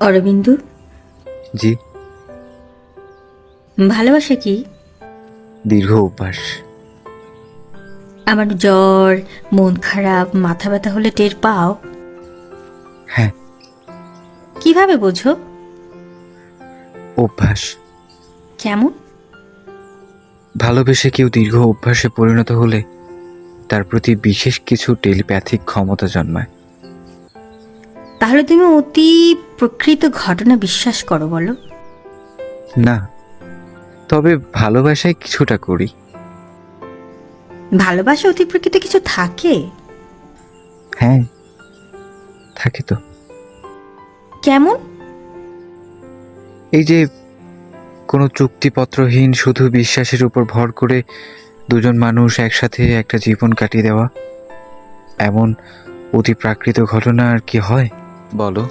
অরবিন্দু, জি। ভালোবাসা কি? দীর্ঘ অভ্যাস। আমার জ্বর, মন খারাপ, মাথা ব্যথা হলে টের পাও? হ্যাঁ। কিভাবে বোঝো? অভ্যাস। কেমন? ভালোবেসে কেউ দীর্ঘ অভ্যাসে পরিণত হলে তার প্রতি বিশেষ কিছু টেলিপ্যাথিক ক্ষমতা জন্মায়। তাহলে তুমি অতি প্রকৃত ঘটনা বিশ্বাস করো বলো? না, তবে ভালোবাসায় কিছুটা করি। ভালোবাসা অতি প্রকৃত কিছু থাকে? হ্যাঁ, থাকে তো। কেমন? এই যে কোনো চুক্তিপত্রহীন শুধু বিশ্বাসের উপর ভর করে দুজন মানুষ একসাথে একটা জীবন কাটিয়ে দেওয়া, এমন অতি প্রাকৃত ঘটনা আর কি হয় বলো?